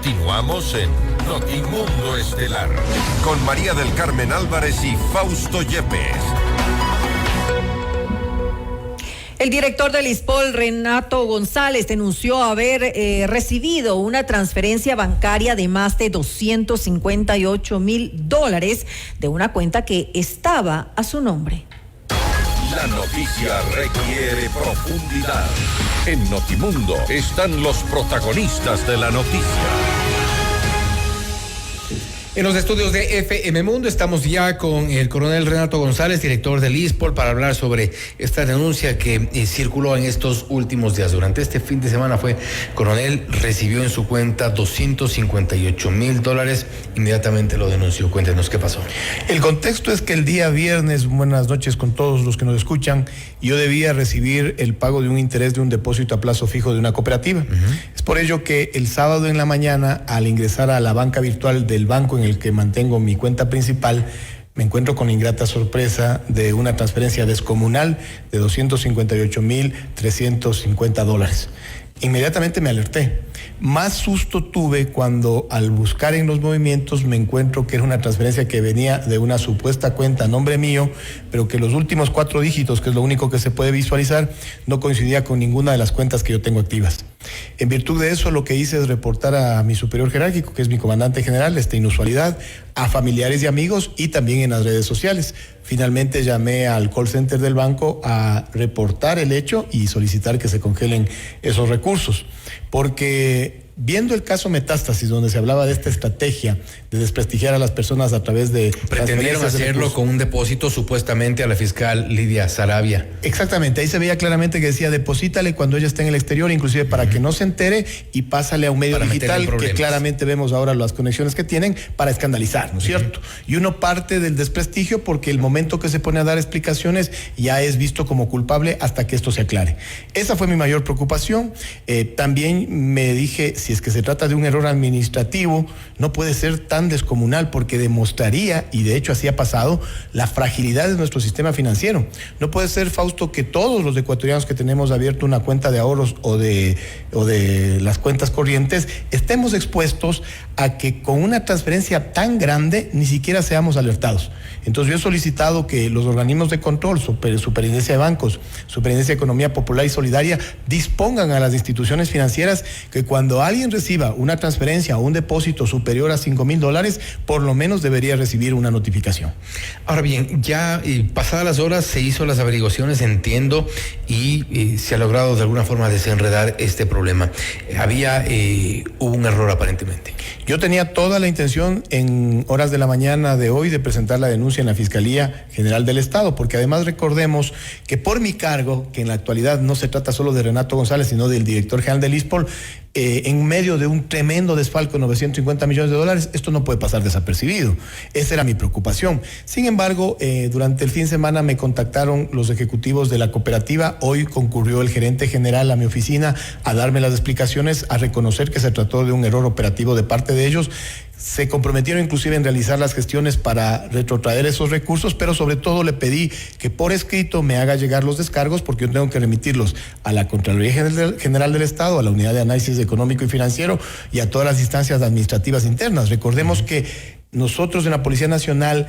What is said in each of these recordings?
Continuamos en Notimundo Estelar con María del Carmen Álvarez y Fausto Yepes. El director del ISPOL, Renato González, denunció haber recibido una transferencia bancaria de más de $258,000 de una cuenta que estaba a su nombre. La noticia requiere profundidad. En Notimundo están los protagonistas de la noticia. En los estudios de FM Mundo estamos ya con el coronel Renato González, director del ISPOL, para hablar sobre esta denuncia que circuló en estos últimos días. Durante este fin de semana coronel recibió en su cuenta $258,000, inmediatamente lo denunció. Cuéntenos qué pasó. El contexto es que el día viernes, buenas noches con todos los que nos escuchan, yo debía recibir el pago de un interés de un depósito a plazo fijo de una cooperativa. Es por ello que el sábado en la mañana, al ingresar a la banca virtual del banco en el que mantengo mi cuenta principal, me encuentro con la ingrata sorpresa de una transferencia descomunal de $258,350. Inmediatamente me alerté. Más susto tuve cuando al buscar en los movimientos me encuentro que era una transferencia que venía de una supuesta cuenta a nombre mío, pero que los últimos 4 dígitos, que es lo único que se puede visualizar, no coincidía con ninguna de las cuentas que yo tengo activas. En virtud de eso, lo que hice es reportar a mi superior jerárquico, que es mi comandante general, esta inusualidad, a familiares y amigos y también en las redes sociales. Finalmente llamé al call center del banco a reportar el hecho y solicitar que se congelen esos recursos, porque viendo el caso Metástasis, donde se hablaba de esta estrategia de desprestigiar a las personas a través de... Pretendieron hacerlo con un depósito supuestamente a la fiscal Lidia Sarabia. Exactamente, ahí se veía claramente que decía, deposítale cuando ella esté en el exterior, inclusive para que no se entere, y pásale a un medio digital, que claramente vemos ahora las conexiones que tienen para escandalizar, ¿no es cierto? Y uno parte del desprestigio porque el momento que se pone a dar explicaciones ya es visto como culpable hasta que esto se aclare. Esa fue mi mayor preocupación. También me dije, si es que se trata de un error administrativo, no puede ser tan descomunal, porque demostraría, y de hecho así ha pasado, la fragilidad de nuestro sistema financiero. No puede ser, Fausto, que todos los ecuatorianos que tenemos abierto una cuenta de ahorros o de las cuentas corrientes estemos expuestos a que con una transferencia tan grande ni siquiera seamos alertados. Entonces yo he solicitado que los organismos de control, Superintendencia de Bancos, Superintendencia de Economía Popular y Solidaria, dispongan a las instituciones financieras que cuando alguien reciba una transferencia o un depósito superior a $5,000, por lo menos debería recibir una notificación. Ahora bien, ya pasadas las horas se hizo las averiguaciones, entiendo, y se ha logrado de alguna forma desenredar este problema. Hubo un error aparentemente. Yo tenía toda la intención en horas de la mañana de hoy de presentar la denuncia en la Fiscalía General del Estado, porque además recordemos que por mi cargo, que en la actualidad no se trata solo de Renato González, sino del director general del ISPOL, en medio de un tremendo desfalco de $950 millones, esto no puede pasar desapercibido. Esa era mi preocupación. Sin embargo, durante el fin de semana me contactaron los ejecutivos de la cooperativa. Hoy concurrió el gerente general a mi oficina a darme las explicaciones, a reconocer que se trató de un error operativo de parte de ellos. Se comprometieron inclusive en realizar las gestiones para retrotraer esos recursos, pero sobre todo le pedí que por escrito me haga llegar los descargos, porque yo tengo que remitirlos a la Contraloría General del Estado, a la Unidad de Análisis Económico y Financiero y a todas las instancias administrativas internas. Recordemos que nosotros en la Policía Nacional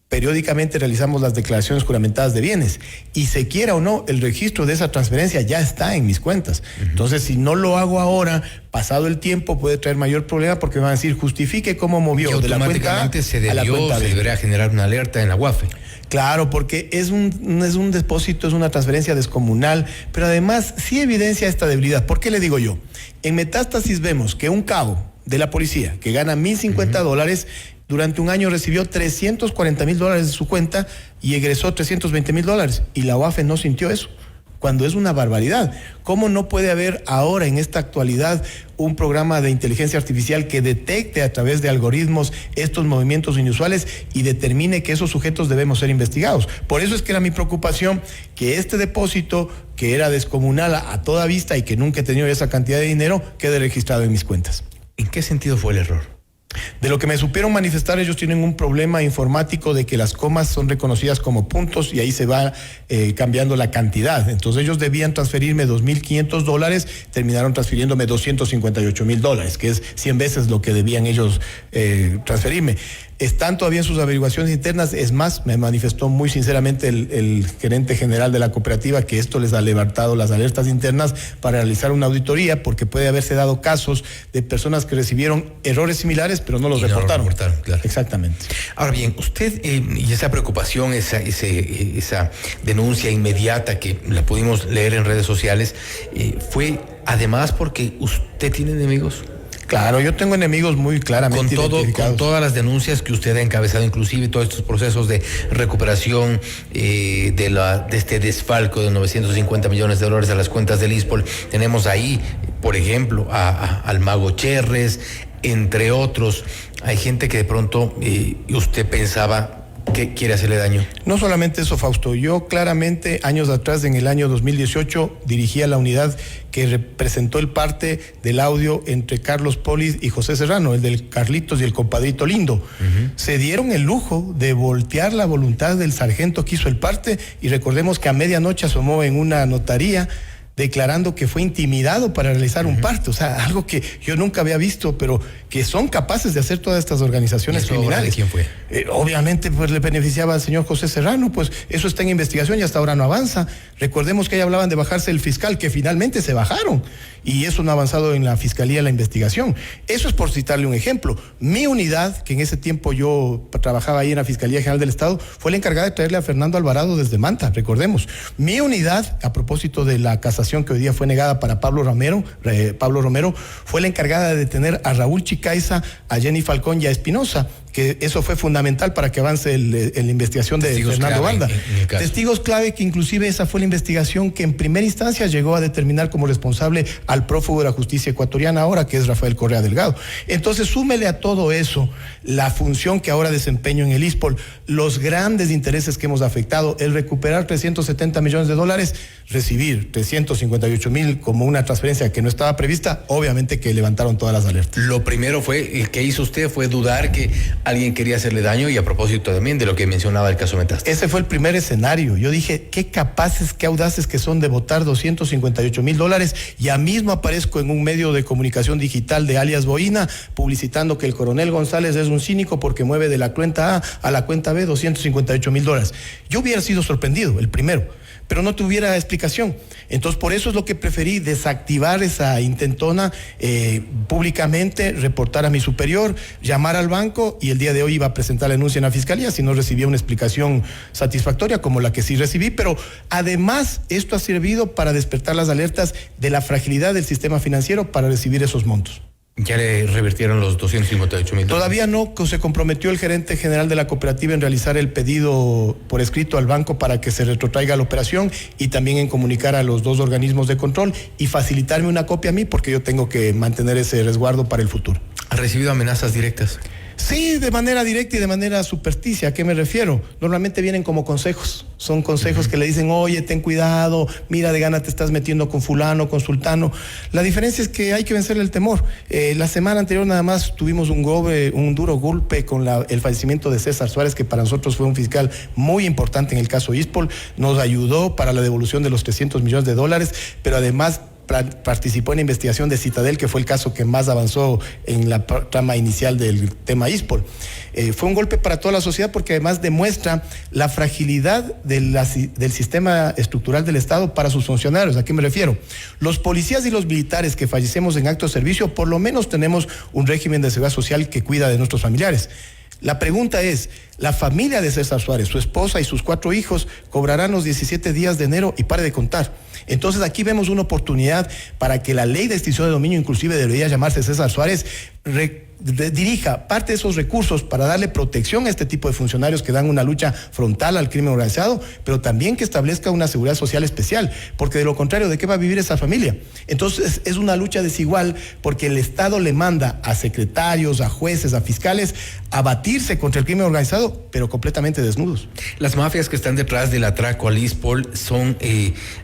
periódicamente realizamos las declaraciones juramentadas de bienes y se quiera o no, el registro de esa transferencia ya está en mis cuentas. Entonces, si no lo hago ahora, pasado el tiempo, puede traer mayor problema, porque me van a decir, justifique cómo movió de la cuenta A a la cuenta B. Se debería generar una alerta en la UAFE. Claro, porque es un depósito, es una transferencia descomunal, pero además sí evidencia esta debilidad. ¿Por qué le digo yo? En Metástasis vemos que un cabo de la policía que gana $1,050, durante un año recibió $340,000 de su cuenta y egresó $320,000, y la UAFE no sintió eso, cuando es una barbaridad. ¿Cómo no puede haber ahora, en esta actualidad, un programa de inteligencia artificial que detecte a través de algoritmos estos movimientos inusuales y determine que esos sujetos debemos ser investigados? Por eso es que era mi preocupación que este depósito, que era descomunal a toda vista y que nunca he tenido esa cantidad de dinero, quede registrado en mis cuentas. ¿En qué sentido fue el error? De lo que me supieron manifestar, ellos tienen un problema informático de que las comas son reconocidas como puntos y ahí se va cambiando la cantidad. Entonces ellos debían transferirme $2,500, terminaron transfiriéndome $258,000, que es 100 veces lo que debían ellos transferirme. Están todavía en sus averiguaciones internas. Es más, me manifestó muy sinceramente el gerente general de la cooperativa que esto les ha levantado las alertas internas para realizar una auditoría, porque puede haberse dado casos de personas que recibieron errores similares pero no los reportaron. Claro. Exactamente. Ahora bien, usted y esa preocupación, esa denuncia inmediata que la pudimos leer en redes sociales, fue además porque usted tiene enemigos. Claro, yo tengo enemigos muy claramente identificados. Con todas las denuncias que usted ha encabezado, inclusive todos estos procesos de recuperación de este desfalco de $950 millones a las cuentas del ISPOL, tenemos ahí, por ejemplo, al Mago Cherres, entre otros. Hay gente que de pronto usted pensaba que quiere hacerle daño. No solamente eso, Fausto. Yo claramente, años atrás, en el año 2018, dirigía la unidad que representó el parte del audio entre Carlos Polis y José Serrano, el del Carlitos y el compadrito Lindo. Uh-huh. Se dieron el lujo de voltear la voluntad del sargento que hizo el parte, y recordemos que a medianoche asomó en una notaría declarando que fue intimidado para realizar un parte. O sea, algo que yo nunca había visto, pero que son capaces de hacer todas estas organizaciones criminales. ¿De quién fue? Obviamente, pues le beneficiaba al señor José Serrano, pues eso está en investigación y hasta ahora no avanza. Recordemos que ahí hablaban de bajarse el fiscal, que finalmente se bajaron, y eso no ha avanzado en la fiscalía la investigación. Eso es por citarle un ejemplo. Mi unidad, que en ese tiempo yo trabajaba ahí en la Fiscalía General del Estado, fue la encargada de traerle a Fernando Alvarado desde Manta, recordemos. Mi unidad, a propósito de la casación que hoy día fue negada para Pablo Romero, fue la encargada de detener a Raúl Chicaiza, a Jenny Falcón y a Espinosa, que eso fue fundamental para que avance en la investigación de Testigos Fernando Banda. Testigos clave, que inclusive esa fue la investigación que en primera instancia llegó a determinar como responsable al prófugo de la justicia ecuatoriana ahora, que es Rafael Correa Delgado. Entonces, súmele a todo eso la función que ahora desempeño en el ISPOL, los grandes intereses que hemos afectado, el recuperar $370 millones, recibir 358,000 como una transferencia que no estaba prevista, obviamente que levantaron todas las alertas. Lo primero que hizo usted fue dudar que alguien quería hacerle daño, y a propósito también de lo que mencionaba el caso Metástasis. Ese fue el primer escenario. Yo dije, qué capaces, qué audaces que son de votar $258,000, y ya mismo aparezco en un medio de comunicación digital de alias Boina publicitando que el coronel González es un cínico porque mueve de la cuenta A a la cuenta B $258,000. Yo hubiera sido sorprendido, el primero, pero no tuviera explicación. Entonces, por eso es lo que preferí, desactivar esa intentona públicamente, reportar a mi superior, llamar al banco, y el día de hoy iba a presentar la denuncia en la fiscalía si no recibía una explicación satisfactoria como la que sí recibí. Pero además, esto ha servido para despertar las alertas de la fragilidad del sistema financiero para recibir esos montos. ¿Ya le revirtieron los $258,000? Todavía no, se comprometió el gerente general de la cooperativa en realizar el pedido por escrito al banco para que se retrotraiga la operación, y también en comunicar a los dos organismos de control y facilitarme una copia a mí, porque yo tengo que mantener ese resguardo para el futuro. ¿Ha recibido amenazas directas? Sí, de manera directa y de manera supersticia. ¿A qué me refiero? Normalmente vienen como consejos. Son consejos que le dicen, oye, ten cuidado, mira, de gana te estás metiendo con fulano, con sultano. La diferencia es que hay que vencerle el temor. La semana anterior nada más tuvimos un duro golpe con el fallecimiento de César Suárez, que para nosotros fue un fiscal muy importante en el caso ISPOL. Nos ayudó para la devolución de los $300 millones, pero además participó en la investigación de Citadel, que fue el caso que más avanzó en la trama inicial del tema ISPOL. Fue un golpe para toda la sociedad, porque además demuestra la fragilidad del sistema estructural del Estado para sus funcionarios. ¿A qué me refiero? Los policías y los militares que fallecemos en acto de servicio, por lo menos tenemos un régimen de seguridad social que cuida de nuestros familiares. La pregunta es, la familia de César Suárez, su esposa y sus 4 hijos, cobrarán los 17 días de enero, y pare de contar. Entonces aquí vemos una oportunidad para que la ley de extinción de dominio, inclusive debería llamarse César Suárez, dirija parte de esos recursos para darle protección a este tipo de funcionarios que dan una lucha frontal al crimen organizado, pero también que establezca una seguridad social especial, porque de lo contrario, ¿de qué va a vivir esa familia? Entonces es una lucha desigual, porque el Estado le manda a secretarios, a jueces, a fiscales a batirse contra el crimen organizado, pero completamente desnudos. Las mafias que están detrás del atraco al ISPOL son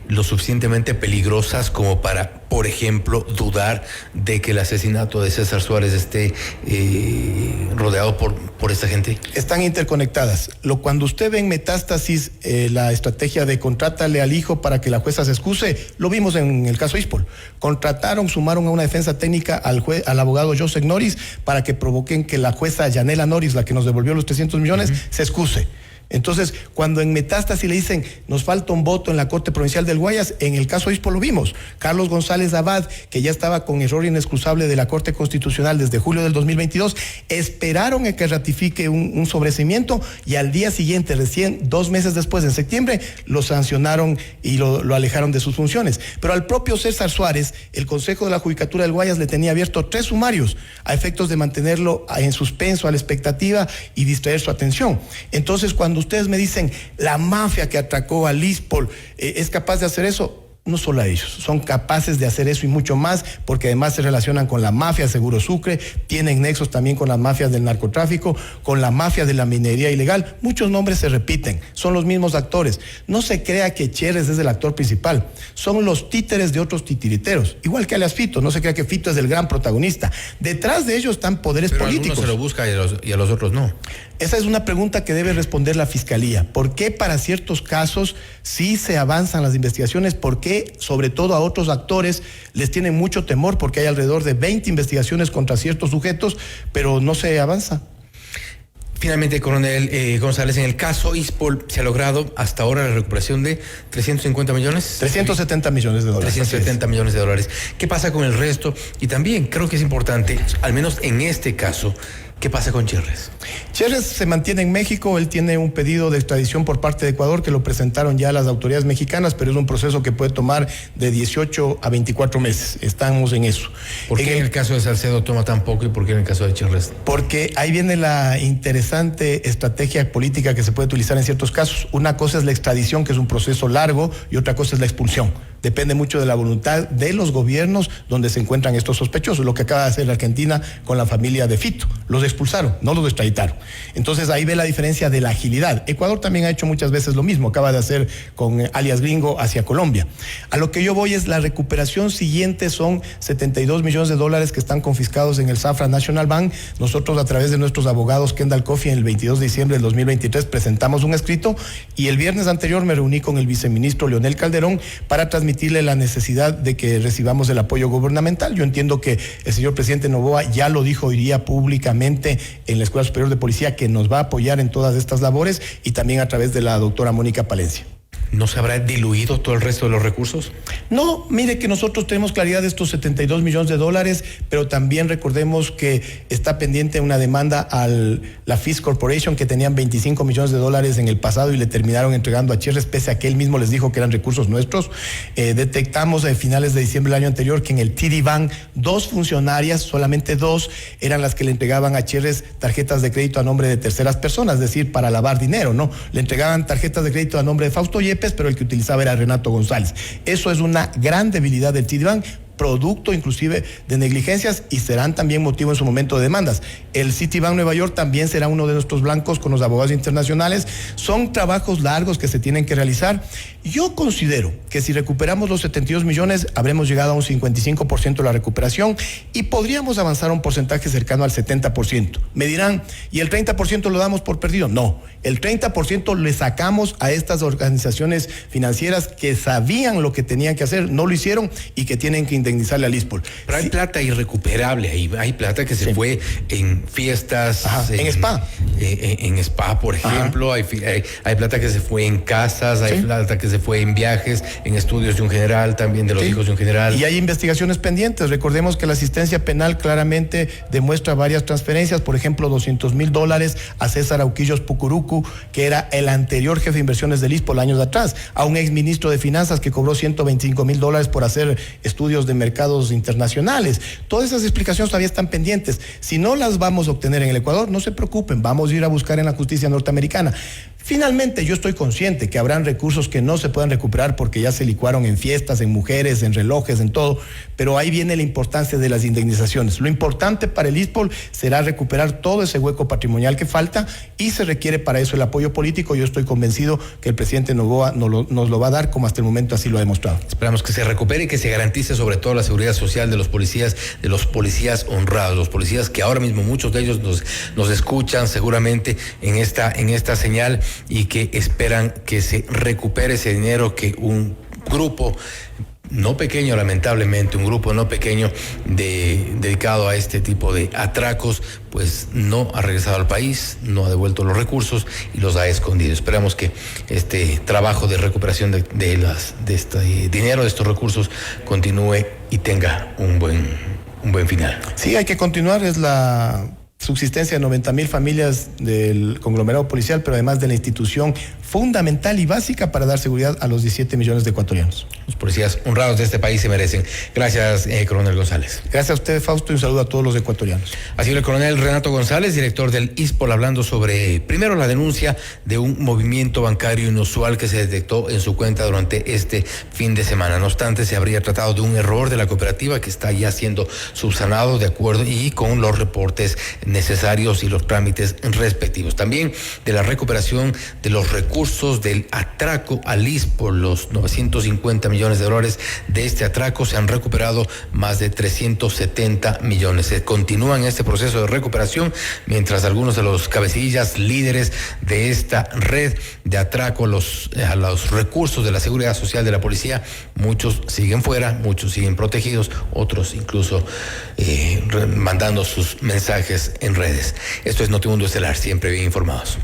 lo suficientemente suficientemente peligrosas como para, por ejemplo, dudar de que el asesinato de César Suárez esté rodeado por esta gente? Están interconectadas. Cuando usted ve en Metástasis la estrategia de contrátale al hijo para que la jueza se excuse, lo vimos en el caso Ispol. Sumaron a una defensa técnica al abogado Joseph Norris para que provoquen que la jueza Yanela Norris, la que nos devolvió los 300 millones, se excuse. Entonces, cuando en Metástasis le dicen, nos falta un voto en la Corte Provincial del Guayas, en el caso Ispol lo vimos. Carlos González Abad, que ya estaba con error inexcusable de la Corte Constitucional desde julio del 2022, esperaron a que ratifique un sobreseimiento y al día siguiente, recién 2 meses después, en septiembre, lo sancionaron y lo alejaron de sus funciones. Pero al propio César Suárez, el Consejo de la Judicatura del Guayas le tenía abierto 3 sumarios a efectos de mantenerlo en suspenso, a la expectativa y distraer su atención. Entonces, cuando ustedes me dicen, la mafia que atracó a Ispol es capaz de hacer eso, no solo a ellos, son capaces de hacer eso y mucho más, porque además se relacionan con la mafia Seguro Sucre, tienen nexos también con las mafias del narcotráfico, con la mafia de la minería ilegal. Muchos nombres se repiten, son los mismos actores. No se crea que Cherres es el actor principal, son los títeres de otros titiriteros, igual que alias Fito. No se crea que Fito es el gran protagonista. Detrás de ellos están poderes políticos. Pero a algunos se lo busca y a los otros no. Esa es una pregunta que debe responder la Fiscalía. ¿Por qué para ciertos casos sí se avanzan las investigaciones? ¿Por qué, sobre todo a otros actores, les tienen mucho temor? Porque hay alrededor de 20 investigaciones contra ciertos sujetos, pero no se avanza. Finalmente, coronel González, en el caso Ispol se ha logrado hasta ahora la recuperación de 350 millones. 370 millones de dólares. 370 millones de dólares. ¿Qué pasa con el resto? Y también creo que es importante, al menos en este caso, ¿qué pasa con Cherres? Cherres se mantiene en México. Él tiene un pedido de extradición por parte de Ecuador que lo presentaron ya las autoridades mexicanas, pero es un proceso que puede tomar de 18 a 24 meses. Estamos en eso. ¿Por qué en el caso de Salcedo toma tan poco y por qué en el caso de Cherres? Porque ahí viene la interesante estrategia política que se puede utilizar en ciertos casos. Una cosa es la extradición, que es un proceso largo, y otra cosa es la expulsión. Depende mucho de la voluntad de los gobiernos donde se encuentran estos sospechosos, lo que acaba de hacer la Argentina con la familia de Fito. Los expulsaron, no los extraditaron. Entonces ahí ve la diferencia de la agilidad. Ecuador también ha hecho muchas veces lo mismo, acaba de hacer con alias Gringo hacia Colombia. A lo que yo voy es la recuperación siguiente, son 72 millones de dólares que están confiscados en el Zafra National Bank. Nosotros, a través de nuestros abogados Kendall Coffey, en el 22 de diciembre del 2023 presentamos un escrito, y el viernes anterior me reuní con el viceministro Leonel Calderón para transmitirle la necesidad de que recibamos el apoyo gubernamental. Yo entiendo que el señor presidente Noboa ya lo dijo hoy día públicamente en la Escuela Superior de Policía, que nos va a apoyar en todas estas labores, y también a través de la doctora Mónica Palencia. ¿No se habrá diluido todo el resto de los recursos? No, mire que nosotros tenemos claridad de estos 72 millones de dólares, pero también recordemos que está pendiente una demanda a la Fisk Corporation, que tenían 25 millones de dólares en el pasado y le terminaron entregando a Cherres, pese a que él mismo les dijo que eran recursos nuestros. Detectamos a finales de diciembre del año anterior que en el TD Bank 2 funcionarias, solamente 2, eran las que le entregaban a Cherres tarjetas de crédito a nombre de terceras personas, es decir, para lavar dinero, ¿no? Le entregaban tarjetas de crédito a nombre de Fausto Yepes, pero el que utilizaba era Renato González. Eso es una gran debilidad del Citibank, producto inclusive de negligencias, y serán también motivo en su momento de demandas. El Citibank Nueva York también será uno de nuestros blancos con los abogados internacionales. Son trabajos largos que se tienen que realizar. Yo considero que si recuperamos los 72 millones, habremos llegado a un 55% de la recuperación y podríamos avanzar a un porcentaje cercano al 70%. Me dirán, ¿y el 30% lo damos por perdido? No, el 30% le sacamos a estas organizaciones financieras que sabían lo que tenían que hacer, no lo hicieron, y que tienen que indemnizarle al Ispol. Pero hay plata irrecuperable, hay plata que se fue en fiestas. Ajá, en spa. En spa, por ejemplo, hay plata que se fue en casas, hay plata que se fue en viajes, en estudios de un general, también de los hijos de un general. Y hay investigaciones pendientes. Recordemos que la asistencia penal claramente demuestra varias transferencias, por ejemplo, $200,000 a César Auquillos Pucurucu, que era el anterior jefe de inversiones del Ispol años atrás, a un exministro de Finanzas que cobró $125,000 por hacer estudios de mercados internacionales. Todas esas explicaciones todavía están pendientes. Si no las vamos a obtener en el Ecuador, no se preocupen, vamos a ir a buscar en la justicia norteamericana. Finalmente, yo estoy consciente que habrán recursos que no se puedan recuperar porque ya se licuaron en fiestas, en mujeres, en relojes, en todo, pero ahí viene la importancia de las indemnizaciones. Lo importante para el ISPOL será recuperar todo ese hueco patrimonial que falta y se requiere para eso el apoyo político. Yo estoy convencido que el presidente Noboa nos lo va a dar, como hasta el momento así lo ha demostrado. Esperamos que se recupere y que se garantice sobre todo la seguridad social de los policías honrados, los policías que ahora mismo muchos de ellos nos escuchan seguramente en esta señal y que esperan que se recupere ese dinero que un grupo no pequeño, lamentablemente, un grupo no pequeño dedicado a este tipo de atracos, pues no ha regresado al país, no ha devuelto los recursos y los ha escondido. Esperamos que este trabajo de recuperación de este dinero, de estos recursos, continúe y tenga un buen final. Sí, hay que continuar, es la subsistencia de 90,000 familias del conglomerado policial, pero además de la institución fundamental y básica para dar seguridad a los 17 millones de ecuatorianos. Los policías honrados de este país se merecen. Gracias, coronel González. Gracias a usted, Fausto, y un saludo a todos los ecuatorianos. Ha sido el coronel Renato González, director del ISPOL, hablando sobre, primero, la denuncia de un movimiento bancario inusual que se detectó en su cuenta durante este fin de semana. No obstante, se habría tratado de un error de la cooperativa que está ya siendo subsanado de acuerdo y con los reportes necesarios y los trámites respectivos. También de la recuperación de los recursos del atraco al ISPOL, los 950 millones de dólares de este atraco, se han recuperado más de 370 millones. Se continúa en este proceso de recuperación, mientras algunos de los cabecillas líderes de esta red de atraco a los recursos de la seguridad social de la policía, muchos siguen fuera, muchos siguen protegidos, otros incluso mandando sus mensajes en redes. Esto es Notimundo Estelar, siempre bien informados.